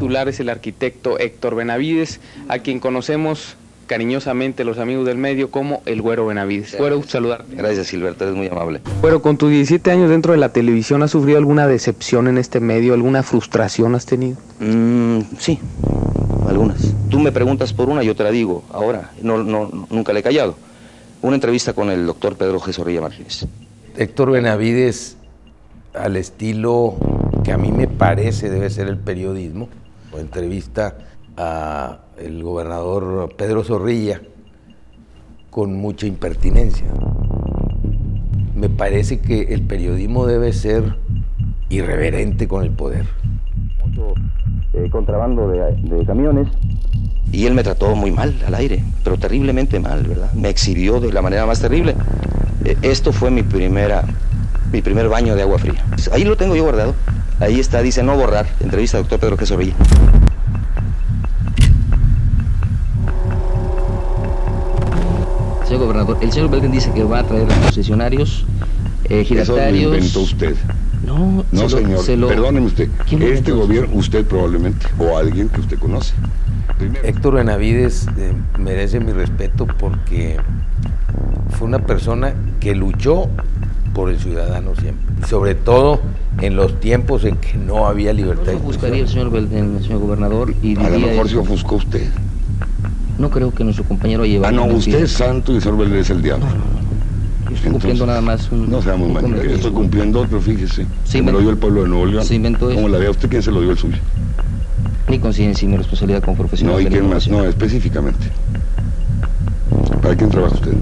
titular es el arquitecto Héctor Benavides, a quien conocemos cariñosamente los amigos del medio como el Güero Benavides. Güero, saludarte. Gracias, Gilberto, eres muy amable. Güero, con tus 17 años dentro de la televisión, ¿has sufrido alguna decepción en este medio? ¿Alguna frustración has tenido? Sí, algunas. Tú me preguntas por una, yo te la digo ahora, nunca le he callado. Una entrevista con el doctor Pedro G. Zorrilla Martínez. Héctor Benavides, al estilo que a mí me parece debe ser el periodismo, o entrevista a el gobernador Pedro Zorrilla con mucha impertinencia. Me parece que el periodismo debe ser irreverente con el poder. Mucho contrabando de camiones. Y él me trató muy mal al aire, pero terriblemente mal, ¿verdad? Me exhibió de la manera más terrible. Esto fue mi primer baño de agua fría. Ahí lo tengo yo guardado. Ahí está, dice no borrar. Entrevista al doctor Pedro G. Zorrilla. Señor gobernador, el señor Belden dice que va a traer a concesionarios, giratarios... Eso lo inventó usted. No, señor, perdóneme usted. Este gobierno, usted probablemente, o alguien que usted conoce. Primero. Héctor Benavides merece mi respeto porque fue una persona que luchó por el ciudadano siempre, sobre todo en los tiempos en que no había libertad. ¿No buscaría el señor Belden, el señor gobernador, y A lo diría mejor eso? se ofuscó usted. No creo que nuestro compañero lleve... No, usted es santo y el señor Vélez es el diablo. Yo estoy cumpliendo nada más un... No seamos maníacos, yo estoy cumpliendo otro, fíjese. Sí, me lo dio el pueblo de Nuevo León. se inventó eso. Como la vea usted, ¿quién se lo dio el suyo? Mi conciencia y mi responsabilidad como profesional. No, ¿y de la quién más? información. No, específicamente. ¿Para quién trabaja usted?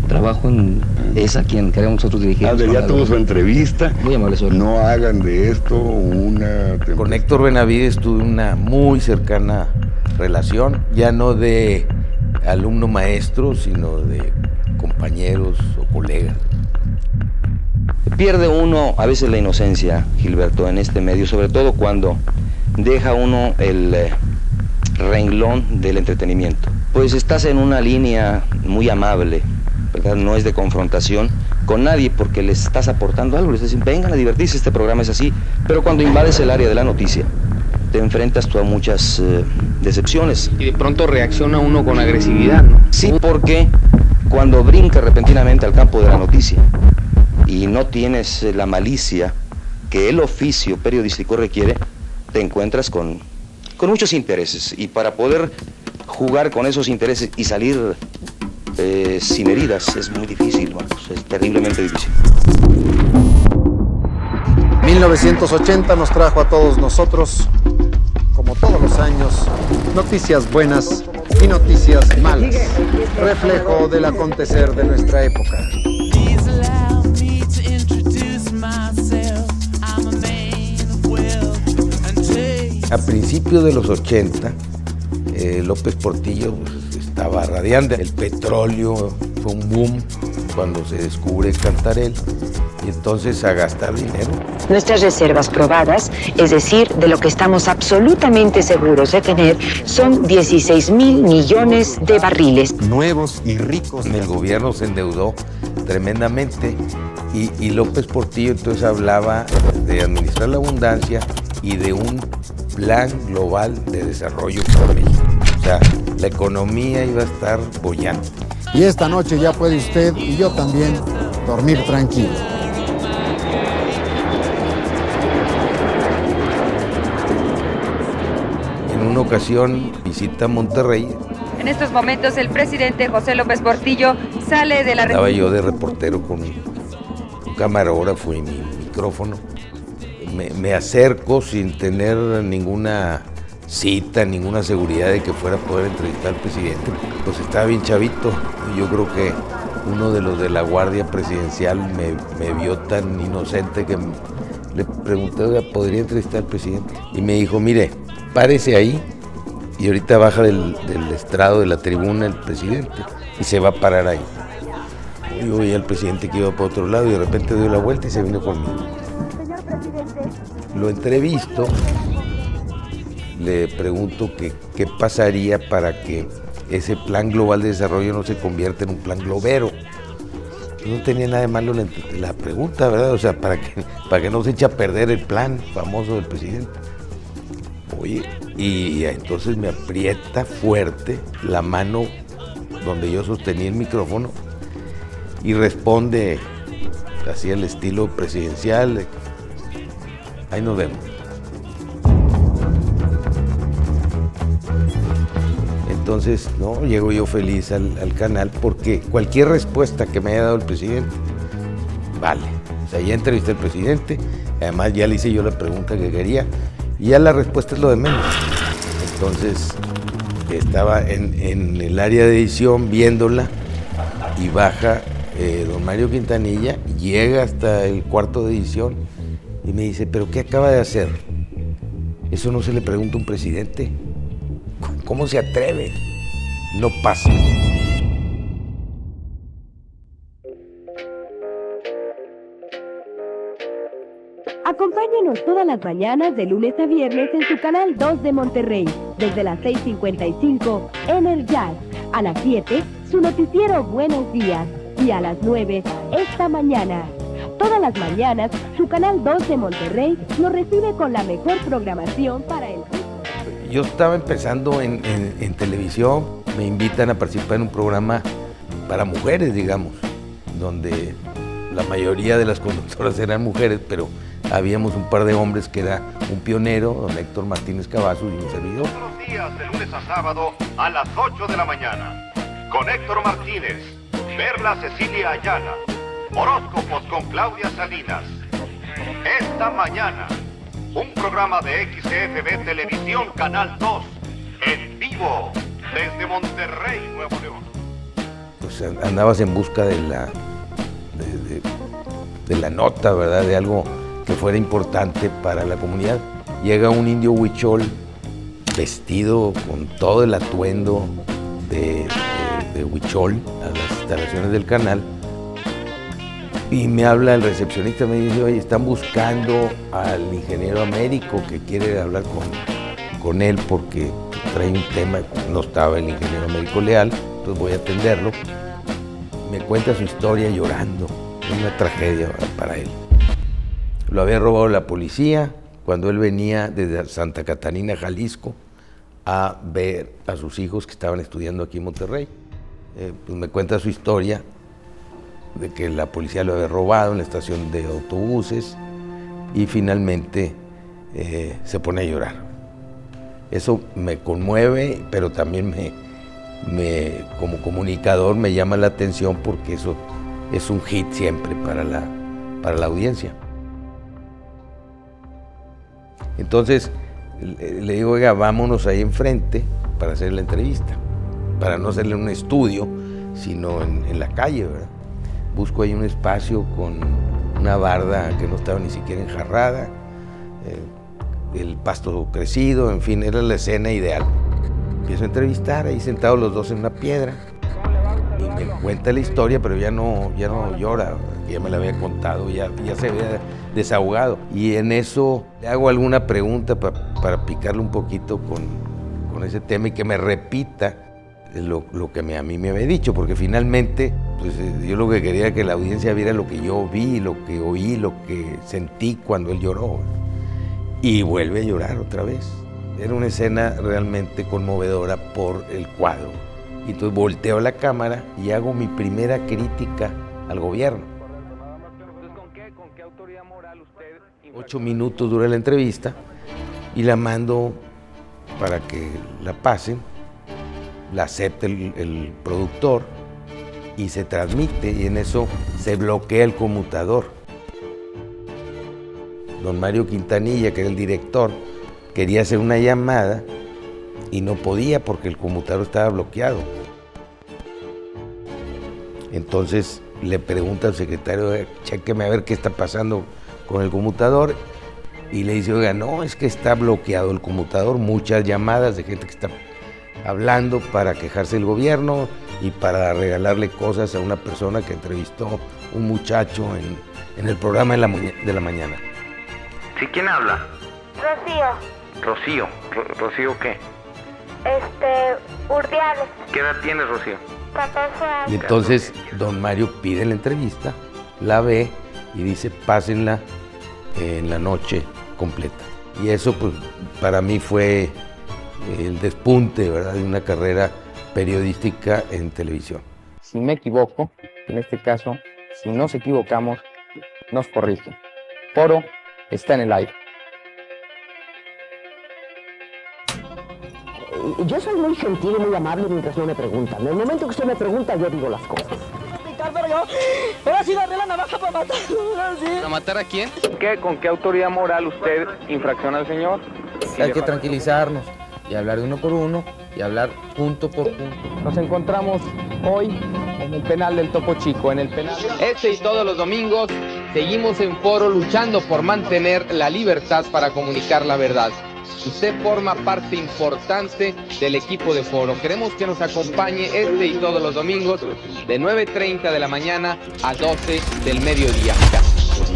Trabajo en esa quien queremos nosotros dirigir. Ya tuvo su entrevista. Muy amable, señor. No hagan de esto una... Con Héctor Benavides tuve una muy cercana relación, ya no de alumno maestro, sino de compañeros o colegas. Pierde uno a veces la inocencia, Gilberto, en este medio, sobre todo cuando deja uno el renglón del entretenimiento. Pues estás en una línea muy amable, ¿verdad? No es de confrontación con nadie porque les estás aportando algo, les dicen, vengan a divertirse, este programa es así, pero cuando invades el área de la noticia, te enfrentas tú a muchas decepciones. Y de pronto reacciona uno con agresividad, ¿no? Sí, porque cuando brinca repentinamente al campo de la noticia y no tienes la malicia que el oficio periodístico requiere, te encuentras con muchos intereses. Y para poder jugar con esos intereses y salir sin heridas es muy difícil, vamos, es terriblemente difícil. 1980 nos trajo a todos nosotros, como todos los años, noticias buenas y noticias malas, reflejo del acontecer de nuestra época. A principios de los 80, López Portillo estaba radiante. El petróleo fue un boom cuando se descubre Cantarell, y entonces a gastar dinero. Nuestras reservas probadas, es decir, de lo que estamos absolutamente seguros de tener, son 16,000 millones de barriles. Nuevos y ricos. El gobierno se endeudó tremendamente y López Portillo entonces hablaba de administrar la abundancia y de un plan global de desarrollo para México. O sea, la economía iba a estar bollante. Y esta noche ya puede usted y yo también dormir tranquilo. En una ocasión visita Monterrey. En estos momentos el presidente José López Portillo sale de la... Estaba yo de reportero con un camarógrafo y mi micrófono. Me acerco sin tener ninguna cita, ninguna seguridad de que fuera a poder entrevistar al presidente. Pues estaba bien chavito y yo creo que uno de los de la Guardia Presidencial me vio tan inocente que le pregunté, ¿podría entrevistar al presidente? Y me dijo, mire, párese ahí y ahorita baja del estrado de la tribuna el presidente y se va a parar ahí. Yo veía al presidente que iba para otro lado y de repente dio la vuelta y se vino conmigo. Lo entrevisto, le pregunto qué pasaría para que ese plan global de desarrollo no se convierta en un plan globero. No tenía nada de malo la pregunta, ¿verdad? O sea, para que no se eche a perder el plan famoso del presidente. Oye, y entonces me aprieta fuerte la mano donde yo sostenía el micrófono y responde así al estilo presidencial: ahí nos vemos. Entonces, no, llego yo feliz al canal porque cualquier respuesta que me haya dado el presidente, vale. O sea, ya entrevisté al presidente, además ya le hice yo la pregunta que quería y ya la respuesta es lo de menos. Entonces, estaba en el área de edición viéndola y baja don Mario Quintanilla, llega hasta el cuarto de edición y me dice: ¿pero qué acaba de hacer? Eso no se le pregunta a un presidente. ¿Cómo se atreve? No pasa. Acompáñenos todas las mañanas de lunes a viernes en su canal 2 de Monterrey, desde las 6:55 en el Jazz, a las 7 su noticiero Buenos Días y a las 9 esta mañana. Todas las mañanas su canal 2 de Monterrey lo recibe con la mejor programación para el... Yo estaba empezando en televisión, me invitan a participar en un programa para mujeres, digamos, donde la mayoría de las conductoras eran mujeres, pero habíamos un par de hombres que era un pionero, don Héctor Martínez Cavazos y un servidor. Todos los días, de lunes a sábado, a las 8 de la mañana, con Héctor Martínez, Perla Cecilia Ayala, horóscopos con Claudia Salinas. Esta mañana, un programa de XCFB Televisión Canal 2, en vivo, desde Monterrey, Nuevo León. Pues andabas en busca de la nota, ¿verdad? De algo que fuera importante para la comunidad. Llega un indio huichol vestido con todo el atuendo de huichol a las instalaciones del canal y me habla el recepcionista, me dice: oye, están buscando al ingeniero Américo, que quiere hablar con él porque trae un tema. No estaba el ingeniero Américo Leal, entonces voy a atenderlo. Me cuenta su historia llorando, una tragedia para él. Lo había robado la policía cuando él venía desde Santa Catarina, Jalisco, a ver a sus hijos que estaban estudiando aquí en Monterrey. Pues me cuenta su historia de que la policía lo había robado en la estación de autobuses y finalmente se pone a llorar. Eso me conmueve, pero también como comunicador me llama la atención porque eso es un hit siempre para la audiencia. Entonces le digo: oiga, vámonos ahí enfrente para hacer la entrevista, para no hacerle un estudio, sino en la calle, ¿verdad? Busco ahí un espacio con una barda que no estaba ni siquiera enjarrada, el pasto crecido, en fin, era la escena ideal. Empiezo a entrevistar, ahí sentados los dos en una piedra, y me cuenta la historia, pero ya no llora, ya me la había contado, ya se había desahogado. Y en eso le hago alguna pregunta para picarle un poquito con ese tema y que me repita lo que a mí me había dicho, porque finalmente pues, yo lo que quería era que la audiencia viera lo que yo vi, lo que oí, lo que sentí cuando él lloró. Y vuelve a llorar otra vez. Era una escena realmente conmovedora por el cuadro. Y entonces volteo la cámara y hago mi primera crítica al gobierno. ¿Con qué autoridad moral usted... 8 minutos dura la entrevista y la mando para que la pasen, la acepte el productor y se transmite, y en eso se bloquea el conmutador. Don Mario Quintanilla, que era el director, quería hacer una llamada y no podía porque el conmutador estaba bloqueado. Entonces le pregunta al secretario: chéqueme a ver qué está pasando con el conmutador, y le dice: oiga, no, es que está bloqueado el conmutador, muchas llamadas de gente que está hablando para quejarse del gobierno y para regalarle cosas a una persona que entrevistó un muchacho en el programa de la mañana. ¿Sí? ¿Quién habla? Rocío. ¿Rocío qué? Urdiales. ¿Qué edad tienes, Rocío? 14 años. Y entonces don Mario pide la entrevista, la ve y dice: pásenla en la noche completa. Y eso pues para mí fue el despunte, ¿verdad?, de una carrera periodística en televisión. Si me equivoco, en este caso, si nos equivocamos, nos corrigen. Foro está en el aire. Yo soy muy gentil y muy amable mientras no me preguntan. En el momento que usted me pregunta, yo digo las cosas. Ahora sí agarré la navaja para matarlo. ¿Para matar a quién? ¿Con qué autoridad moral usted infracciona al señor? Hay que tranquilizarnos y hablar de uno por uno y hablar punto por punto. Nos encontramos hoy en el penal del Topo Chico, en el penal. Este y todos los domingos seguimos en Foro luchando por mantener la libertad para comunicar la verdad. Usted forma parte importante del equipo de Foro. Queremos que nos acompañe este y todos los domingos de 9:30 de la mañana a 12 del mediodía.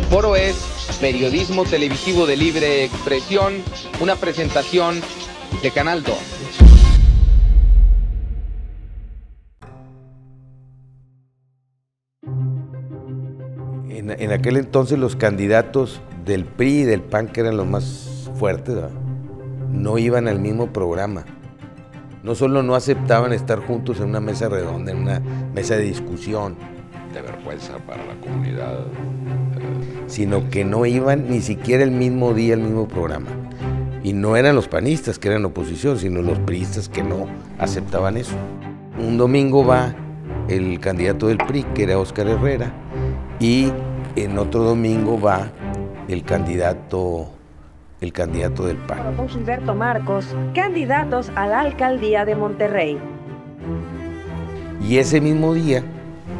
Foro es periodismo televisivo de libre expresión, una presentación de Canal 2. En aquel entonces los candidatos del PRI y del PAN, que eran los más fuertes, ¿verdad?, no iban al mismo programa. No solo no aceptaban estar juntos en una mesa redonda, en una mesa de discusión. De vergüenza para la comunidad. Sino que no iban ni siquiera el mismo día al mismo programa. Y no eran los panistas que eran oposición, sino los priistas que no aceptaban eso. Un domingo va el candidato del PRI, que era Óscar Herrera, y en otro domingo va el candidato del PAN. Con Gilberto Marcos, candidatos a la alcaldía de Monterrey. Y ese mismo día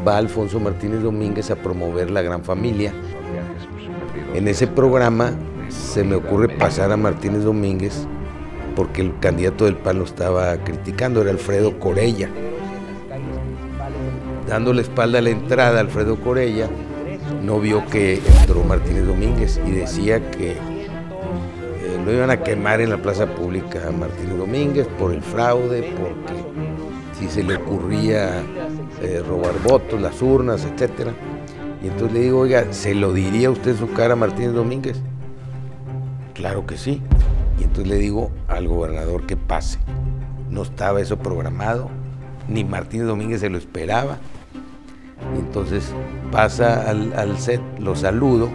va Alfonso Martínez Domínguez a promover La Gran Familia. En ese programa se me ocurre pasar a Martínez Domínguez porque el candidato del PAN lo estaba criticando, era Alfredo Corella. Dándole espalda a la entrada a Alfredo Corella, no vio que entró Martínez Domínguez y decía que lo iban a quemar en la plaza pública a Martínez Domínguez por el fraude, porque si se le ocurría robar votos, las urnas, etcétera. Y entonces le digo, oiga, ¿se lo diría usted en su cara a Martínez Domínguez? Claro que sí. Y entonces le digo al gobernador que pase. No estaba eso programado, ni Martínez Domínguez se lo esperaba. Y entonces pasa al set, lo saludo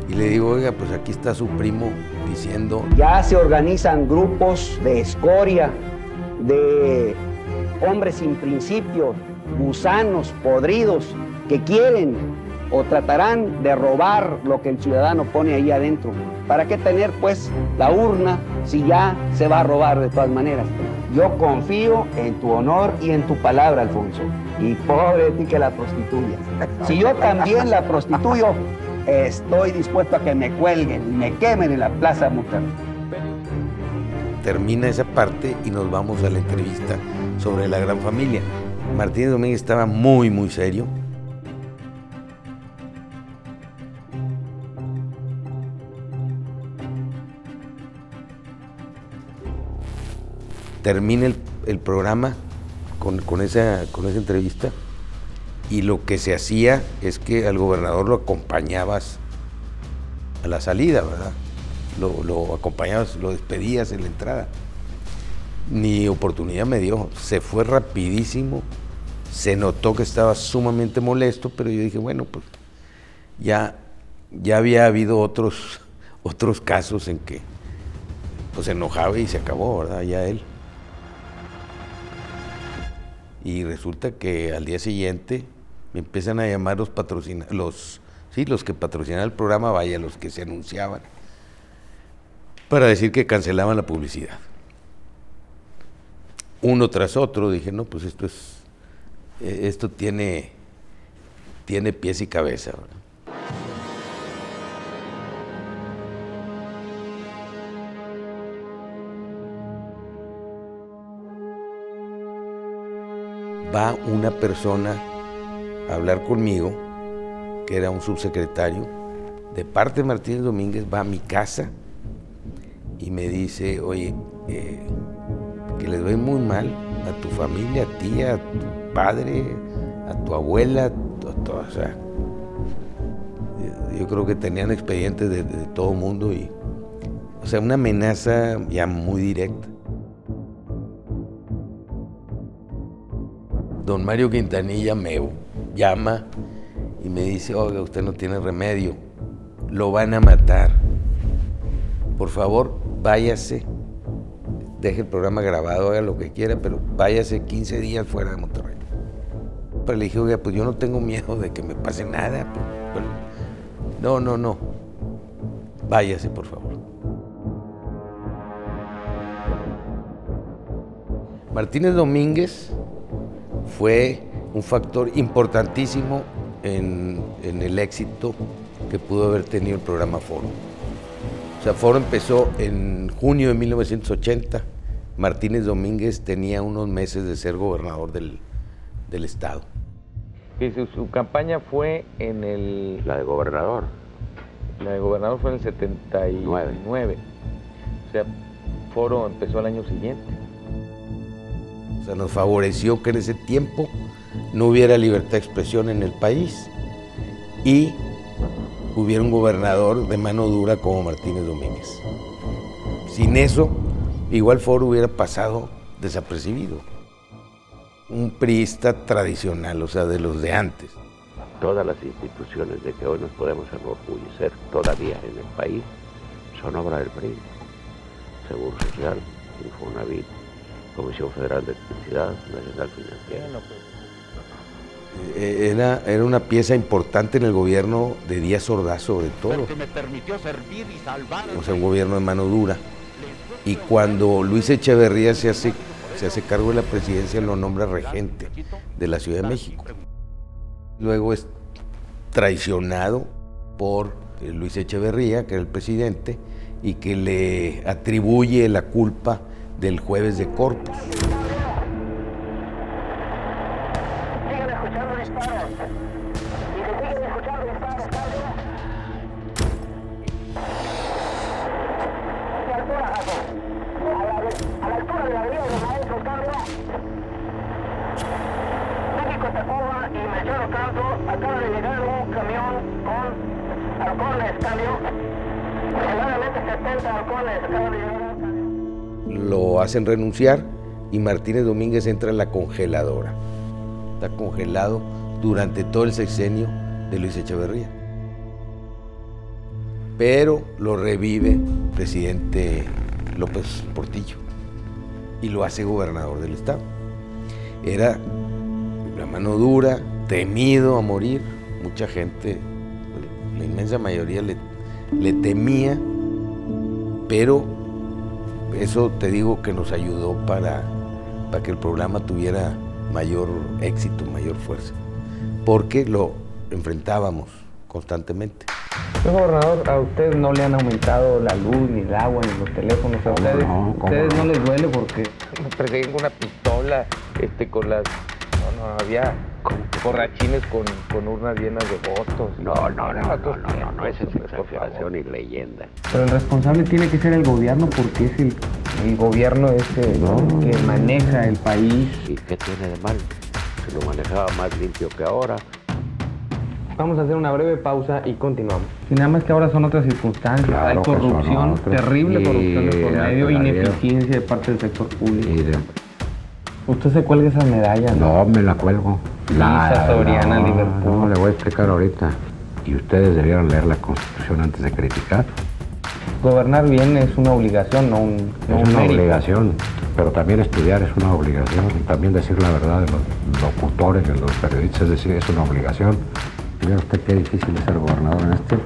y le digo, oiga, pues aquí está su primo diciendo... Ya se organizan grupos de escoria, de hombres sin principios, gusanos podridos, que quieren o tratarán de robar lo que el ciudadano pone ahí adentro. ¿Para qué tener, pues, la urna si ya se va a robar de todas maneras? Yo confío en tu honor y en tu palabra, Alfonso. Y pobre de ti que la prostituyas. Si yo también la prostituyo, estoy dispuesto a que me cuelguen y me quemen en la Plaza Monterrey. Termina esa parte y nos vamos a la entrevista sobre La Gran Familia. Martínez Domínguez estaba muy, muy serio. Termina el programa con esa entrevista y lo que se hacía es que al gobernador lo acompañabas a la salida, ¿verdad? Lo acompañabas, lo despedías en la entrada. Ni oportunidad me dio, se fue rapidísimo, se notó que estaba sumamente molesto, pero yo dije, bueno, pues ya había habido otros casos en que pues se enojaba y se acabó, ¿verdad? Ya él. Y resulta que al día siguiente me empiezan a llamar los que patrocinaban el programa, vaya, los que se anunciaban, para decir que cancelaban la publicidad. Uno tras otro, dije, no, pues esto tiene pies y cabeza, ¿verdad? Va una persona a hablar conmigo, que era un subsecretario, de parte de Martínez Domínguez, va a mi casa y me dice, oye, que les doy muy mal a tu familia, a ti, a tu padre, a tu abuela, o sea, yo creo que tenían expedientes de todo mundo y, O sea, una amenaza ya muy directa. Don Mario Quintanilla me llama y me dice, oiga, usted no tiene remedio, lo van a matar. Por favor, váyase, deje el programa grabado, haga lo que quiera, pero váyase 15 días fuera de Monterrey. Pero le dije, oiga, pues yo no tengo miedo de que me pase nada. Pero, no, váyase, por favor. Martínez Domínguez fue un factor importantísimo en el éxito que pudo haber tenido el programa Foro. O sea, Foro empezó en junio de 1980. Martínez Domínguez tenía unos meses de ser gobernador del estado. Y su campaña fue en el... La de gobernador. La de gobernador fue en el 79. O sea, Foro empezó al año siguiente. O sea, nos favoreció que en ese tiempo no hubiera libertad de expresión en el país y hubiera un gobernador de mano dura como Martínez Domínguez. Sin eso, igual Foro hubiera pasado desapercibido. Un priista tradicional, o sea, de los de antes. Todas las instituciones de que hoy nos podemos enorgullecer todavía en el país son obra del PRI. Seguro Social, Infonavit, Comisión Federal de Electricidad, Nacional Financiera. Era una pieza importante en el gobierno de Díaz Ordaz, sobre todo. O sea, un gobierno de mano dura. Y cuando Luis Echeverría se hace cargo de la presidencia, lo nombra regente de la Ciudad de México. Luego es traicionado por Luis Echeverría, que era el presidente, y que le atribuye la culpa del jueves de Corpus. Acaba de llegar un camión con halcones, cambio. Aproximadamente 70 halcones acaban de llegar. Lo hacen renunciar y Martínez Domínguez entra en la congeladora. Está congelado durante todo el sexenio de Luis Echeverría. Pero lo revive el presidente López Portillo y lo hace gobernador del estado. Era la mano dura, temido a morir, mucha gente, la inmensa mayoría le temía, pero eso te digo que nos ayudó para que el programa tuviera mayor éxito, mayor fuerza, porque lo enfrentábamos constantemente. Señor gobernador, ¿a usted no le han aumentado la luz, ni el agua, ni los teléfonos? ¿A ustedes no les duele porque me persiguen con una pistola, con las... No, había borrachines con urnas llenas de votos. No, esa es exageración y leyenda. Pero el responsable tiene que ser el gobierno porque es el gobierno que maneja el país. ¿Y qué tiene de mal? Se lo manejaba más limpio que ahora. Vamos a hacer una breve pausa y continuamos. Y nada más que ahora son otras circunstancias. Claro, hay corrupción, terrible corrupción de por medio, ineficiencia de parte del sector público. ¿Usted se cuelga esas medallas? No, me la cuelgo. Soriana, Liverpool. No, le voy a explicar ahorita. Y ustedes debieron leer la Constitución antes de criticar. Gobernar bien es una obligación, no un Es una obligación, pero también estudiar es una obligación. Y también decir la verdad de los locutores, de los periodistas, es decir, es una obligación. Y vea usted qué difícil es ser gobernador en este.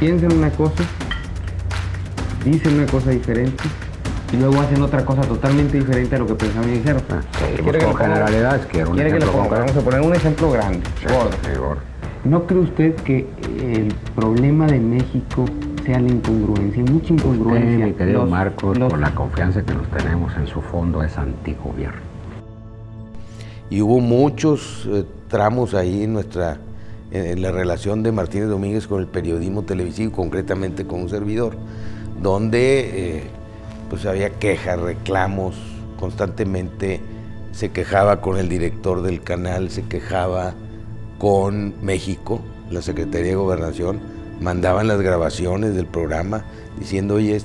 Piensen una cosa, dicen una cosa diferente y luego hacen otra cosa totalmente diferente a lo que pensaban y dijeron. Con generalidades, quiero un ejemplo concreto. Vamos a poner un ejemplo grande, gordo. ¿No cree usted que el problema de México sea la incongruencia? Hay mucha incongruencia. Usted, mi querido Marcos, con la confianza que nos tenemos en su fondo, es antigobierno. Y hubo muchos tramos ahí en la relación de Martínez Domínguez con el periodismo televisivo, concretamente con un servidor, donde pues había quejas, reclamos, constantemente se quejaba con el director del canal, se quejaba con México, la Secretaría de Gobernación, mandaban las grabaciones del programa diciendo, oye,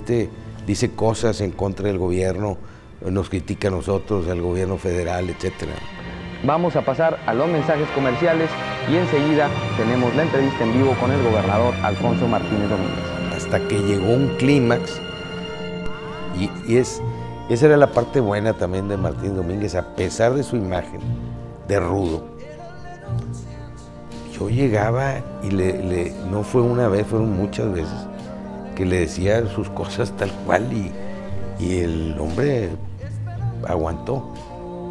dice cosas en contra del gobierno, nos critica a nosotros, al gobierno federal, etcétera. Vamos a pasar a los mensajes comerciales y enseguida tenemos la entrevista en vivo con el gobernador Alfonso Martínez Domínguez. Hasta que llegó un clímax, y esa era la parte buena también de Martínez Domínguez, a pesar de su imagen de rudo. Yo llegaba y no fue una vez, fueron muchas veces, que le decía sus cosas tal cual y el hombre aguantó.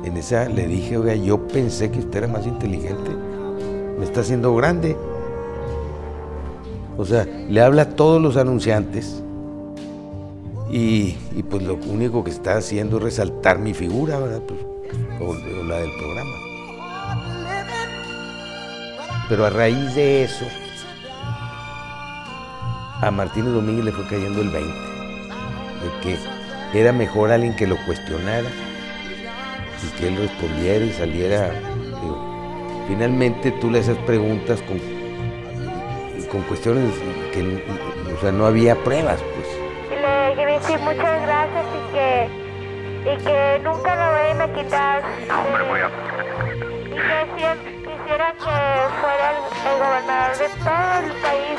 En esa le dije, oiga, yo pensé que usted era más inteligente, me está haciendo grande. O sea, le habla a todos los anunciantes y pues lo único que está haciendo es resaltar mi figura, ¿verdad? Pues, o la del programa. Pero a raíz de eso, a Martínez Domínguez le fue cayendo el 20, de que era mejor alguien que lo cuestionara y que él respondiera y saliera. Digo, finalmente tú le haces preguntas con cuestiones que, o sea, no había pruebas, pues. Le quiero decir muchas gracias y que nunca lo vayan a quitar. Hombre, voy a... Y que quisiera que fuera el gobernador de todo el país.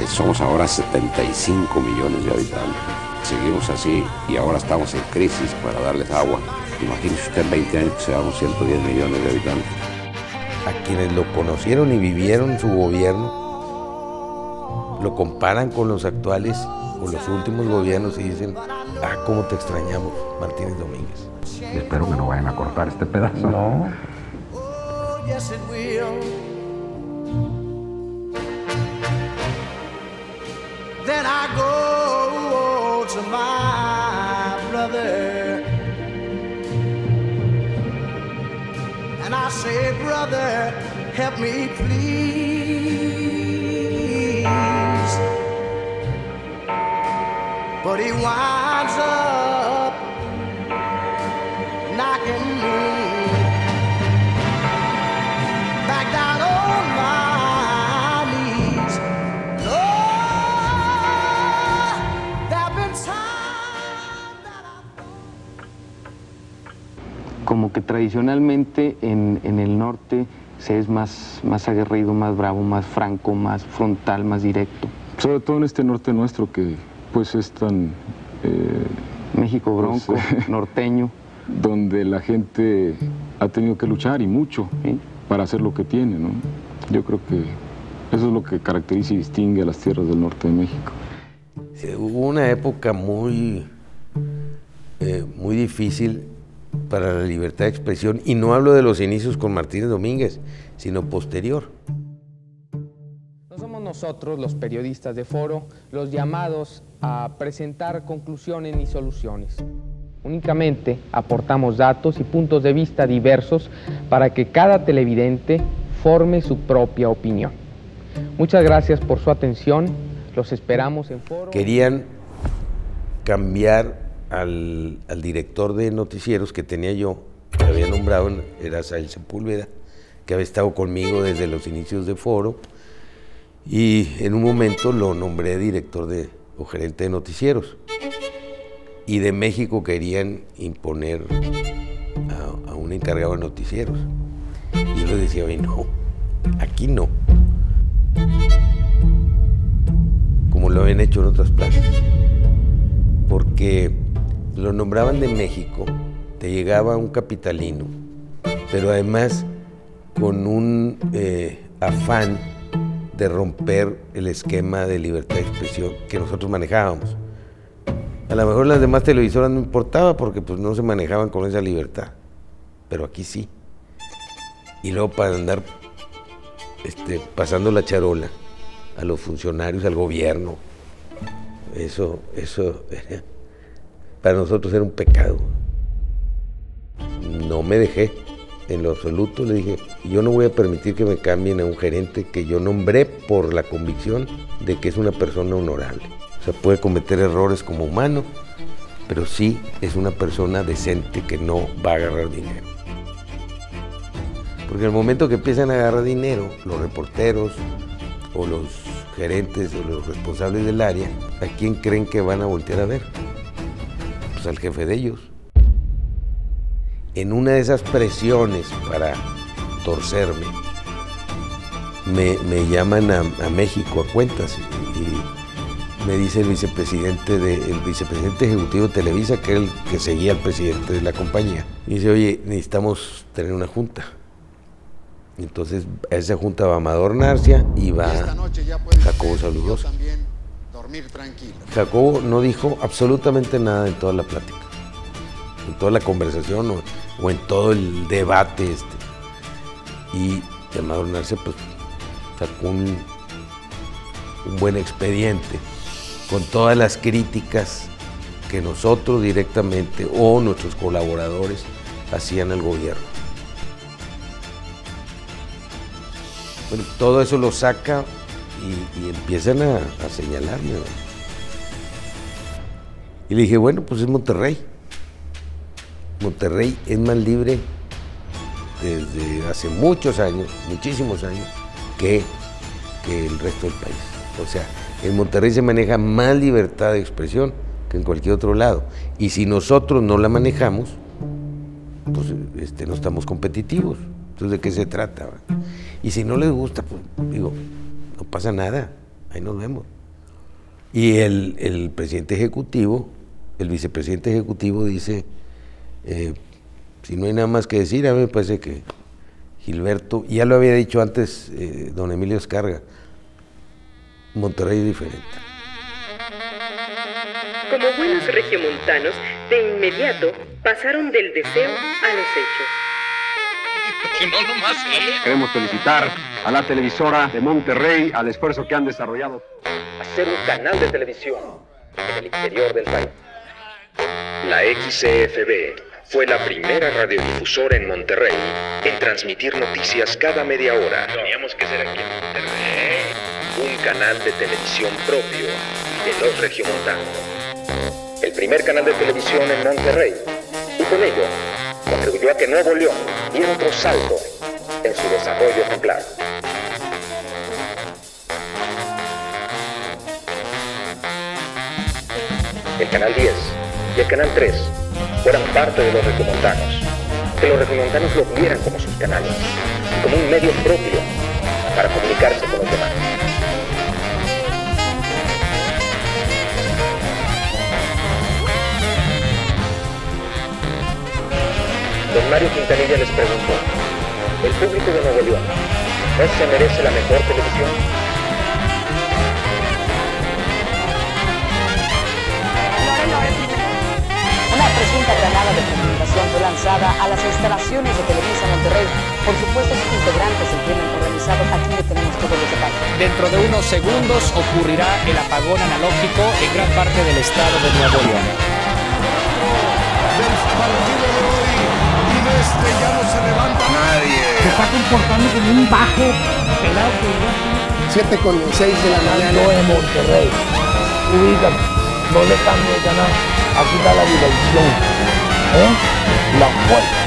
Somos ahora 75 millones de habitantes. Seguimos así y ahora estamos en crisis para darles agua. Imagínese usted en 20 años que seamos 110 millones de habitantes. A quienes lo conocieron y vivieron su gobierno, lo comparan con los actuales o los últimos gobiernos y dicen, cómo te extrañamos, Martínez Domínguez. Y espero que no vayan a cortar este pedazo. No. Yes, it will. Then I go to my brother and I say, brother, help me please. But he winds up knocking me back down on my knees. Lord, there've been times that Como que tradicionalmente en el norte se es más aguerrido, más bravo, más franco, más frontal, más directo. Sobre todo en este norte nuestro que pues es tan... México bronco, pues, norteño. Donde la gente ha tenido que luchar y mucho, ¿sí?, para hacer lo que tiene, ¿no? Yo creo que eso es lo que caracteriza y distingue a las tierras del norte de México. Sí, hubo una época muy difícil para la libertad de expresión, y no hablo de los inicios con Martínez Domínguez, sino posterior. No somos nosotros, los periodistas de Foro, los llamados a presentar conclusiones ni soluciones. Únicamente aportamos datos y puntos de vista diversos para que cada televidente forme su propia opinión. Muchas gracias por su atención. Los esperamos en Foro. Querían cambiar al director de noticieros que tenía yo, que había nombrado, era Sael Sepúlveda, que había estado conmigo desde los inicios de Foro, y en un momento lo nombré director o gerente de noticieros. Y de México querían imponer a un encargado de noticieros. Y yo les decía, oye, no, aquí no. Como lo habían hecho en otras plazas. Porque lo nombraban de México, te llegaba un capitalino, pero además con un afán de romper el esquema de libertad de expresión que nosotros manejábamos. A lo mejor las demás televisoras no importaba porque pues no se manejaban con esa libertad, pero aquí sí. Y luego para andar pasando la charola a los funcionarios, al gobierno, eso para nosotros era un pecado. No me dejé, en lo absoluto. Le dije, yo no voy a permitir que me cambien a un gerente que yo nombré por la convicción de que es una persona honorable. O sea, puede cometer errores como humano, pero sí es una persona decente que no va a agarrar dinero. Porque en el momento que empiezan a agarrar dinero, los reporteros o los gerentes o los responsables del área, ¿a quién creen que van a voltear a ver? Pues al jefe de ellos. En una de esas presiones para torcerme, me llaman a México a cuentas y me dice el vicepresidente ejecutivo de Televisa, que era el que seguía al presidente de la compañía, y dice, oye, necesitamos tener una junta. Entonces a esa junta va Amador Narcia y va Jacobo Saludosa. Jacobo no dijo absolutamente nada en toda la plática, en toda la conversación o en todo el debate Y Amador Narcia pues sacó un buen expediente con todas las críticas que nosotros directamente o nuestros colaboradores hacían al gobierno. Bueno, todo eso lo saca y empiezan a señalarme, ¿no? Y le dije, bueno, pues es Monterrey. Monterrey es más libre desde hace muchos años, muchísimos años, que el resto del país. O sea, en Monterrey se maneja más libertad de expresión que en cualquier otro lado. Y si nosotros no la manejamos, pues no estamos competitivos. Entonces, ¿de qué se trata? Y si no les gusta, pues digo, no pasa nada, ahí nos vemos. Y el presidente ejecutivo, el vicepresidente ejecutivo dice, si no hay nada más que decir, a mí me parece que Gilberto, ya lo había dicho antes don Emilio Escarga, Monterrey es diferente. Como buenos regiomontanos, de inmediato pasaron del deseo a los hechos. Queremos felicitar a la televisora de Monterrey al esfuerzo que han desarrollado. Hacer un canal de televisión en el interior del país. La XCFB fue la primera radiodifusora en Monterrey en transmitir noticias cada media hora. Teníamos que ser aquí en Monterrey. Un canal de televisión propio de los regiomontanos. El primer canal de televisión en Monterrey. Y con ello contribuyó a que Nuevo León diera otro salto en su desarrollo ejemplar. El Canal 10 y el Canal 3 fueran parte de los regiomontanos, que los regiomontanos lo vieran como sus canales y como un medio propio para comunicarse con los demás. Don Mario Quintanilla les preguntó, ¿el público de Nuevo León no se merece la mejor televisión? Una presunta granada de comunicación fue lanzada a las instalaciones de Televisa Monterrey. Por supuesto, sus integrantes del crimen organizado. Aquí le tenemos todos los detalles. Dentro de unos segundos ocurrirá el apagón analógico en gran parte del estado de Nuevo León. Del partido de hoy y ya no se levanta nadie. Se está comportando como un bajo pelado que ya 7:06 de la mañana. en Monterrey. Ubícate, no le cambies de nada. Aquí está la diversión, la fuerza.